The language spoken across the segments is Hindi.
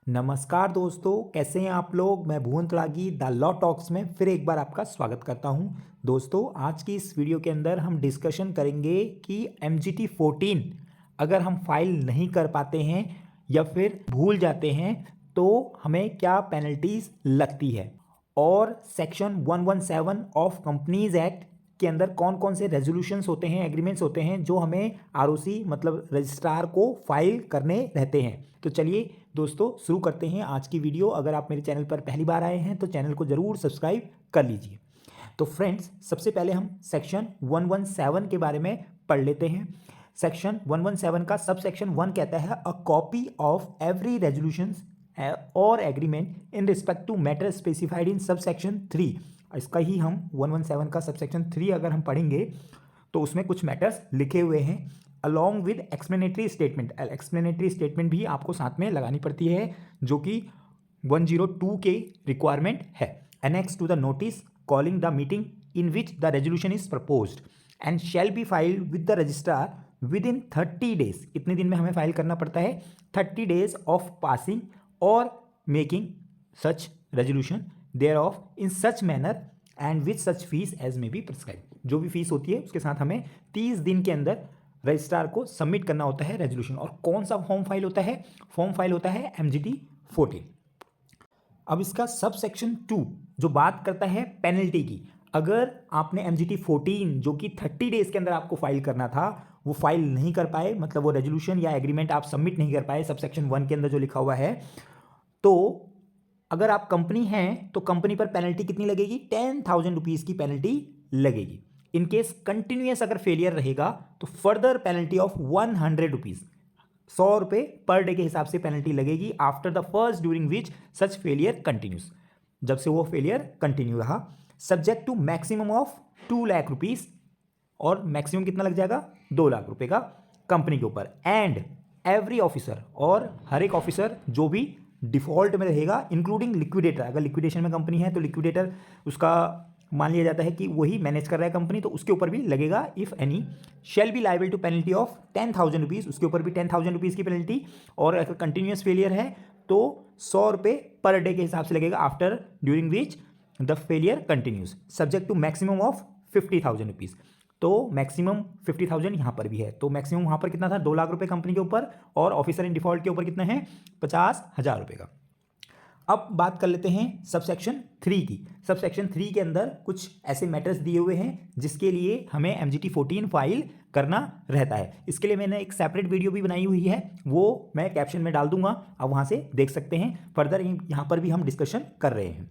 नमस्कार दोस्तों, कैसे हैं आप लोग। मैं भुवन तड़ागी द लॉ टॉक्स में फिर एक बार आपका स्वागत करता हूं। दोस्तों, आज की इस वीडियो के अंदर हम डिस्कशन करेंगे कि MGT 14 अगर हम फाइल नहीं कर पाते हैं या फिर भूल जाते हैं तो हमें क्या पेनल्टीज लगती है, और सेक्शन 117 ऑफ कंपनीज एक्ट के अंदर कौन कौन से रेजोल्यूशंस होते हैं, एग्रीमेंट्स होते हैं जो हमें आरओसी मतलब रजिस्ट्रार को फाइल करने रहते हैं। तो चलिए दोस्तों शुरू करते हैं आज की वीडियो। अगर आप मेरे चैनल पर पहली बार आए हैं तो चैनल को ज़रूर सब्सक्राइब कर लीजिए। तो फ्रेंड्स, सबसे पहले हम सेक्शन 117 के बारे में पढ़ लेते हैं। सेक्शन 117 का सब सेक्शन 1 कहता है a copy of every resolution और agreement in respect to matter specified in sub section 3। इसका ही हम 117 का सब सेक्शन 3 अगर हम पढ़ेंगे तो उसमें कुछ मैटर्स लिखे हुए हैं along with explanatory statement. Explanatory statement भी आपको साथ में लगानी पड़ती है जो कि 102 के रिक्वायरमेंट है। Annex to the notice calling the meeting in which the resolution is proposed and shall be filed with the registrar within 30 days. कितने दिन में हमें फाइल करना पड़ता है? 30 डेज ऑफ पासिंग और making such resolution thereof in such manner and with such fees as may be prescribe. जो भी फीस होती है उसके साथ हमें 30 दिन के अंदर रजिस्ट्रार को सबमिट करना होता है रेजोल्यूशन। और कौन सा फॉर्म फाइल होता है? फॉर्म फाइल होता है MGT 14। अब इसका सब सेक्शन 2 जो बात करता है पेनल्टी की। अगर आपने MGT 14 जो कि 30 डेज के अंदर आपको फाइल करना था वो फाइल नहीं कर पाए, मतलब वो रेजोल्यूशन या एग्रीमेंट आप सबमिट नहीं कर पाए सब सेक्शन 1 के अंदर जो लिखा हुआ है, तो अगर आप कंपनी हैं तो कंपनी पर पेनल्टी कितनी लगेगी? 10,000 रुपीज़ की पेनल्टी लगेगी। इन केस कंटिन्यूस अगर फेलियर रहेगा तो फर्दर पेनल्टी ऑफ 100 रुपीज़, 100 रुपये पर डे के हिसाब से पेनल्टी लगेगी after the first during which such failure continues, जब से वो फेलियर कंटिन्यू रहा, subject to maximum of 2 lakh rupees. और मैक्सिमम कितना लग जाएगा? 2 लाख रुपए का कंपनी के ऊपर। एंड एवरी ऑफिसर, और हर एक ऑफिसर जो भी डिफॉल्ट में रहेगा इंक्लूडिंग लिक्विडेटर, अगर लिक्विडेशन में कंपनी है तो लिक्विडेटर उसका मान लिया जाता है कि वही मैनेज कर रहा है कंपनी, तो उसके ऊपर भी लगेगा। If any shall be liable to penalty of 10,000 rupees, उसके ऊपर भी 10,000 रुपीज़ की पेनल्टी। और अगर कंटिन्यूस फेलियर है तो 100 रुपये पर डे के हिसाब से लगेगा after during which the failure continues, subject to maximum of 50,000 rupees. तो मैक्सिमम 50,000 यहाँ पर भी है। तो मैक्सिमम वहाँ पर कितना था? 2 लाख रुपए कंपनी के ऊपर, और ऑफिसर इन डिफॉल्ट के ऊपर कितना है? 50,000 रुपये का। अब बात कर लेते हैं सब सेक्शन 3 की। सब सेक्शन 3 के अंदर कुछ ऐसे मैटर्स दिए हुए हैं जिसके लिए हमें MGT 14 फाइल करना रहता है। इसके लिए मैंने एक सेपरेट वीडियो भी बनाई हुई है, वो मैं कैप्शन में डाल दूंगा, आप वहाँ से देख सकते हैं। फर्दर यहाँ पर भी हम डिस्कशन कर रहे हैं।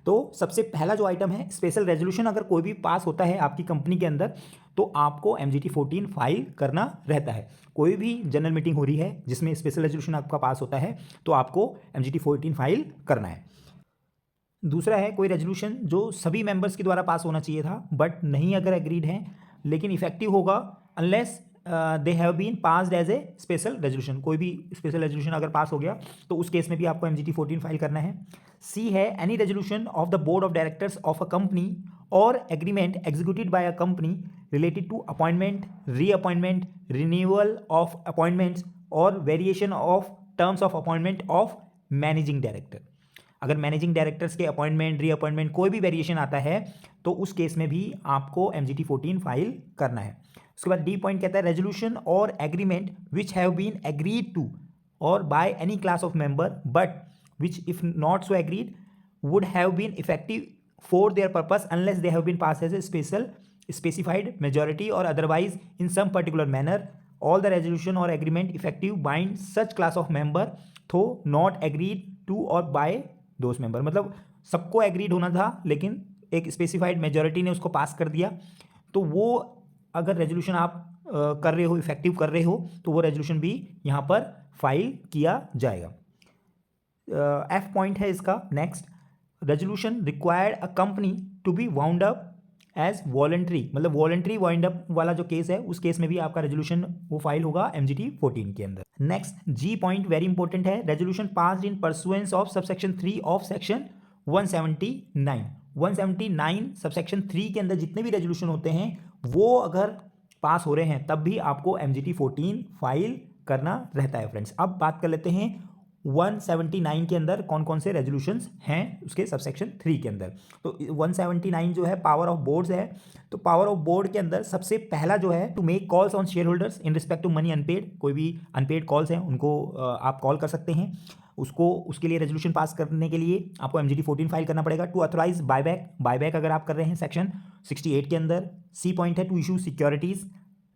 तो सबसे पहला जो आइटम है स्पेशल रेजोल्यूशन। अगर कोई भी पास होता है आपकी कंपनी के अंदर तो आपको MGT 14 फाइल करना रहता है। कोई भी जनरल मीटिंग हो रही है जिसमें स्पेशल रेजोल्यूशन आपका पास होता है तो आपको MGT 14 फाइल करना है। दूसरा है कोई रेजोल्यूशन जो सभी मेंबर्स के द्वारा पास होना चाहिए था बट नहीं अगर एग्रीड है, लेकिन इफेक्टिव होगा unless they have been passed as a special resolution. कोई भी स्पेशल रेजोल्यूशन अगर पास हो गया तो उस केस में भी आपको MGT 14 फाइल करना है। सी है any resolution of the board of directors of a company और agreement executed by a company related to appointment, reappointment, renewal of appointments और variation of terms of appointment of managing director. अगर मैनेजिंग डायरेक्टर्स के अपॉइंटमेंट, रीअपॉइंटमेंट कोई भी वेरिएशन आता है तो उस केस में भी आपको MGT 14 फाइल करना है। उसके बाद डी पॉइंट कहता है रेजोल्यूशन और agreement which have been agreed to और by any class of member but which if not so agreed would have been effective for their purpose unless they have been pass as a special specified majority or otherwise in some particular manner all the resolution or agreement effective bind such class of member though not agreed to or by those member। मतलब सबको एग्रीड होना था लेकिन एक स्पेसिफाइड मेजोरिटी ने उसको पास कर दिया, तो वो अगर रेजोल्यूशन आप कर रहे हो, इफेक्टिव कर रहे हो, तो वो रेजोल्यूशन भी यहाँ पर फाइल किया जाएगा। F पॉइंट है इसका next, resolution required a company to be wound up as voluntary, मतलब वॉलंटरी वाइंड अप वाला जो केस है उस केस में भी आपका रेजोल्यूशन वो फाइल होगा MGT 14 के अंदर। नेक्स्ट जी पॉइंट वेरी इंपॉर्टेंट है, resolution passed in pursuance of subsection 3 of section 179। 179 subsection 3 के अंदर जितने भी रेजोल्यूशन होते हैं वो अगर पास हो रहे हैं तब भी आपको MGT 14 फाइल करना रहता है फ्रेंड्स। अब बात कर लेते हैं 179 के अंदर कौन कौन से रेजोल्यूशंस हैं उसके सबसेक्शन 3 के अंदर। तो 179 जो है पावर ऑफ बोर्ड्स है। तो पावर ऑफ बोर्ड के अंदर सबसे पहला जो है to make calls on shareholders in respect to money unpaid. कोई भी अनपेड कॉल्स हैं उनको आप कॉल कर सकते हैं। उसके लिए रेजोल्यूशन पास करने के लिए आपको MGT 14 फाइल करना पड़ेगा। टू अथोराइज बायबैक अगर आप कर रहे हैं सेक्शन 68 के अंदर। सी पॉइंट है to issue securities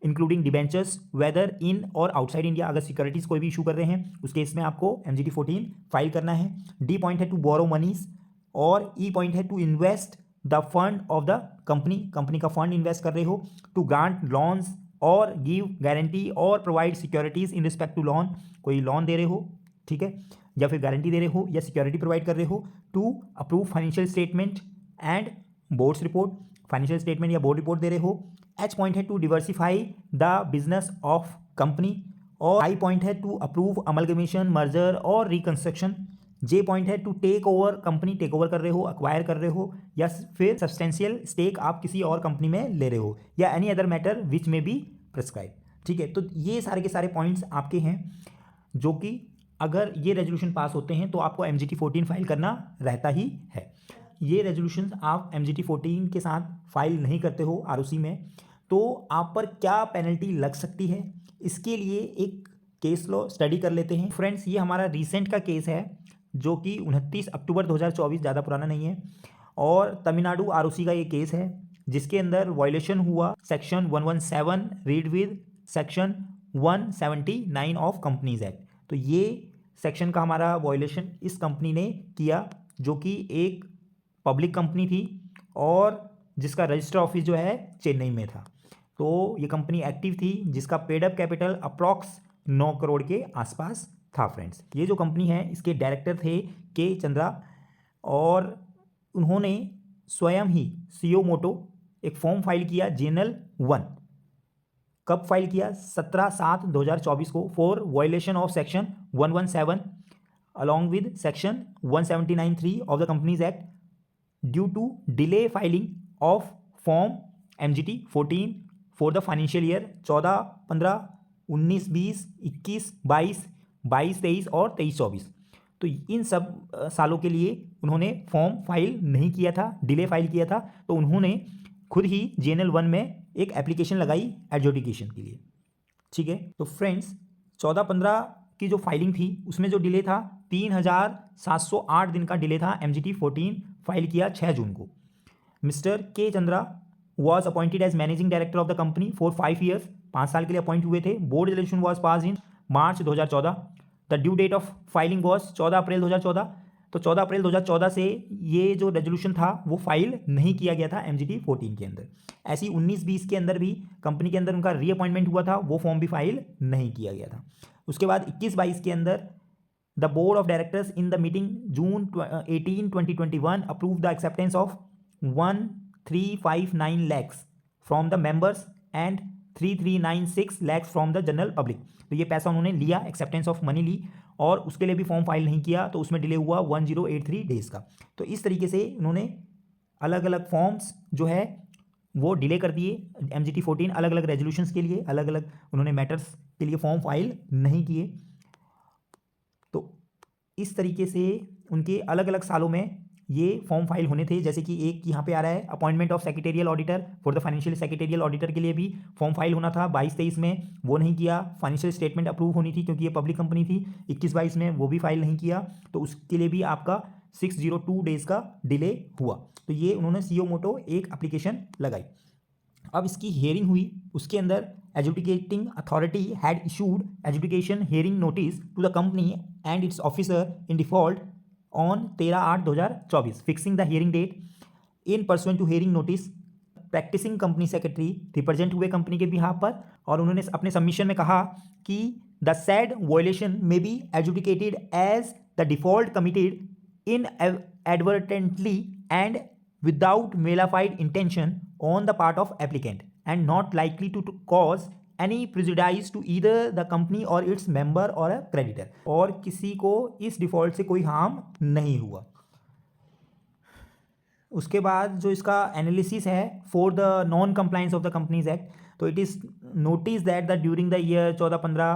including debentures whether in और आउटसाइड इंडिया। अगर सिक्योरिटीज़ कोई भी इशू कर रहे हैं उस केस में आपको MGT 14 फाइल करना है। डी पॉइंट है टू बोरो मनीज। और ई पॉइंट है to invest the fund of the company का फंड इन्वेस्ट कर रहे हो। टू ग्रांट लॉन्स और गिव गारंटी और provide securities in respect to loan. कोई लोन दे रहे हो, ठीक है, या फिर गारंटी दे रहे हो या सिक्योरिटी प्रोवाइड कर रहे हो। To approve financial statement and board's report. Financial statement या बोर्ड रिपोर्ट दे रहे हो। एच पॉइंट है to diversify the business of company. और आई पॉइंट है टू अप्रूव अमलगमेशन, मर्जर और रिकंस्ट्रक्शन। जे पॉइंट है to take over company, take over कर रहे हो, अक्वायर कर रहे हो, या फिर सब्सटेंशियल स्टेक आप किसी और कंपनी में ले रहे हो, या एनी अदर मैटर विच में बी प्रिस्क्राइब। ठीक है, तो ये सारे के सारे पॉइंट्स आपके हैं जो कि अगर ये रेजोल्यूशन पास होते हैं तो आपको MGT 14 फाइल करना रहता ही है। ये रेजोल्यूशन आप MGT 14 के साथ फाइल नहीं करते हो ROC में तो आप पर क्या पेनल्टी लग सकती है, इसके लिए एक केस लॉ स्टडी कर लेते हैं। फ्रेंड्स, ये हमारा रिसेंट का केस है जो कि 29 अक्टूबर 2024, ज़्यादा पुराना नहीं है, और तमिलनाडु ROC का ये केस है जिसके अंदर वायलेशन हुआ section 117 read with section 179 of companies act. तो ये सेक्शन का हमारा वायलेशन इस कंपनी ने किया जो कि एक पब्लिक कंपनी थी और जिसका रजिस्टर ऑफिस जो है चेन्नई में था। तो ये कंपनी एक्टिव थी जिसका पेडअप कैपिटल अप्रॉक्स 9 करोड़ के आसपास था। फ्रेंड्स, ये जो कंपनी है इसके डायरेक्टर थे के चंद्रा और उन्होंने स्वयं ही सीओ मोटो एक फॉर्म फाइल किया JNL 1। कब फाइल किया? 17/7/2024 को for violation of section 117 along with section 179(3) of the companies act due to delay filing of form MGT 14 for the financial year 14-15, 19-20, 21-22, 22-23 और 23-24। तो इन सब सालों के लिए उन्होंने फॉर्म फाइल नहीं किया था, डिले फाइल किया था। तो उन्होंने खुद ही JNL 1 में एक एप्लीकेशन लगाई एडजुडिकेशन के लिए। ठीक है, तो फ्रेंड्स 14-15 की जो फाइलिंग थी उसमें जो डिले था 3708 दिन का डिले था। MGT 14 फाइल किया 6 जून को। Mister K Chandra was appointed as managing director of the company for 5 years, 5 साल के लिए अपॉइंट हुए थे। Board resolution was pass in March 2014। The due date of filing was 14 April 2014। तो 14 अप्रैल 2014 से ये जो रेजोल्यूशन था वो फाइल नहीं किया गया था MGT 14 के अंदर। ऐसी 19-20 के अंदर भी कंपनी के अंदर उनका रीअपॉइंटमेंट हुआ था, वो फॉर्म भी फाइल नहीं किया गया था। उसके बाद 21-22 के अंदर the board of directors in the meeting June 18, 2021 approve the acceptance of 1359 lakhs from the members and 3396 lakhs from the general public. तो ये पैसा उन्होंने लिया, एक्सेप्टेंस ऑफ मनी ली, और उसके लिए भी फॉर्म फाइल नहीं किया, तो उसमें डिले हुआ 1083 डेज का। तो इस तरीके से उन्होंने अलग अलग फॉर्म्स जो है वो डिले कर दिए। MGT 14 अलग अलग रेजोल्यूशंस के लिए अलग अलग उन्होंने मैटर्स के लिए फॉर्म फाइल नहीं किए। तो इस तरीके से उनके अलग अलग सालों में ये फॉर्म फाइल होने थे। जैसे कि एक यहाँ पे आ रहा है appointment of secretarial auditor for the financial secretarial auditor के लिए भी फॉर्म फाइल होना था 22-23 में, वो नहीं किया। फाइनेंशियल स्टेटमेंट अप्रूव होनी थी क्योंकि ये पब्लिक कंपनी थी, 21-22 में वो भी फाइल नहीं किया। तो उसके लिए भी आपका 602 डेज का डिले हुआ। तो ये उन्होंने सीओ मोटो एक एप्लीकेशन लगाई। अब इसकी हियरिंग हुई, उसके अंदर adjudicating authority had issued adjudication hearing notice to the company and its officer in default on 13/8/2024 fixing the hearing date in pursuant to hearing notice. Practicing company secretary represent हुए कंपनी के बिहाफ पर, और उन्होंने अपने सबमिशन में कहा कि the said violation may be adjudicated as the default committed inadvertently and without malified intention on the part of applicant and not likely to cause any prejudice to either the company or its member or a creditor। और किसी को इस डिफॉल्ट से कोई हार्म नहीं हुआ। उसके बाद जो इसका एनालिसिस है for the non compliance of the companies act, तो it is notice that the during the year 14-15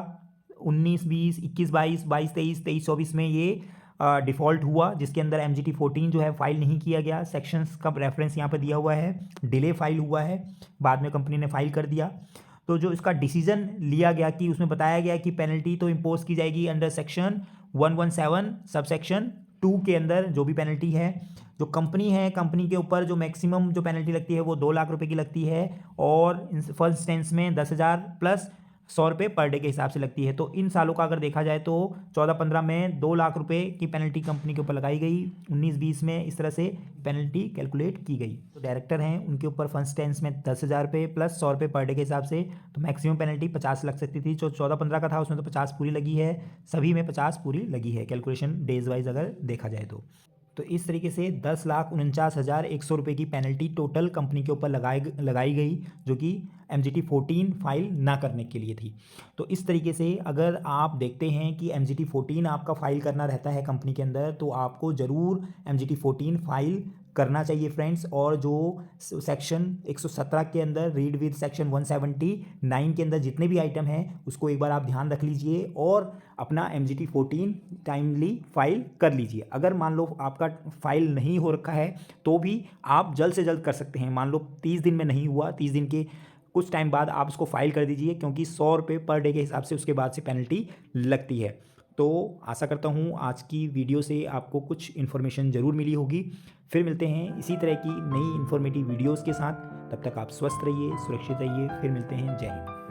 19-20, 21-22, 22-23, 23-24 में ये डिफ़ॉल्ट हुआ, जिसके अंदर MGT 14 जो है फाइल नहीं किया गया। सेक्शंस का रेफरेंस यहाँ पर दिया हुआ है, डिले फाइल हुआ है, बाद में कंपनी ने फाइल कर दिया। तो जो इसका डिसीजन लिया गया कि उसमें बताया गया कि पेनल्टी तो इम्पोज की जाएगी अंडर सेक्शन 117 सबसेक्शन 2 के अंदर, जो भी पेनल्टी है। जो कंपनी है, कंपनी के ऊपर जो मैक्सिमम जो पेनल्टी लगती है वो 2 लाख रुपए की लगती है, और फर्स्ट इंस्टेंस में 10,000 प्लस 100 रुपये पर डे के हिसाब से लगती है। तो इन सालों का अगर देखा जाए तो 14-15 में 2 लाख रुपए की पेनल्टी कंपनी के ऊपर लगाई गई, 19-20 में इस तरह से पेनल्टी कैलकुलेट की गई। तो डायरेक्टर हैं उनके ऊपर फर्स्ट टेंस में 10,000 रुपये प्लस 100 रुपये पर डे के हिसाब से, तो मैक्सिमम पेनल्टी 50 लग सकती थी। जो 14-15 का था उसमें तो 50 पूरी लगी है, सभी में 50 पूरी लगी है कैलकुलेशन डेज वाइज अगर देखा जाए तो इस तरीके से 10,49,100 रुपये की पेनल्टी टोटल कंपनी के ऊपर लगाई गई, जो कि MGT 14 फाइल ना करने के लिए थी। तो इस तरीके से अगर आप देखते हैं कि MGT 14 आपका फाइल करना रहता है कंपनी के अंदर, तो आपको ज़रूर MGT 14 फाइल करना चाहिए फ्रेंड्स। और जो सेक्शन 117 के अंदर रीड विद सेक्शन 179 के अंदर जितने भी आइटम हैं उसको एक बार आप ध्यान रख लीजिए और अपना MGT 14 टाइमली फाइल कर लीजिए। अगर मान लो आपका फाइल नहीं हो रखा है तो भी आप जल्द से जल्द कर सकते हैं। मान लो 30 दिन में नहीं हुआ, 30 दिन के कुछ टाइम बाद आप उसको फाइल कर दीजिए, क्योंकि 100 रुपये पर डे के हिसाब से उसके बाद से पेनल्टी लगती है। तो आशा करता हूँ आज की वीडियो से आपको कुछ इन्फॉर्मेशन ज़रूर मिली होगी। फिर मिलते हैं इसी तरह की नई इन्फॉर्मेटिव वीडियोज़ के साथ। तब तक आप स्वस्थ रहिए, सुरक्षित रहिए। फिर मिलते हैं। जय हिंद।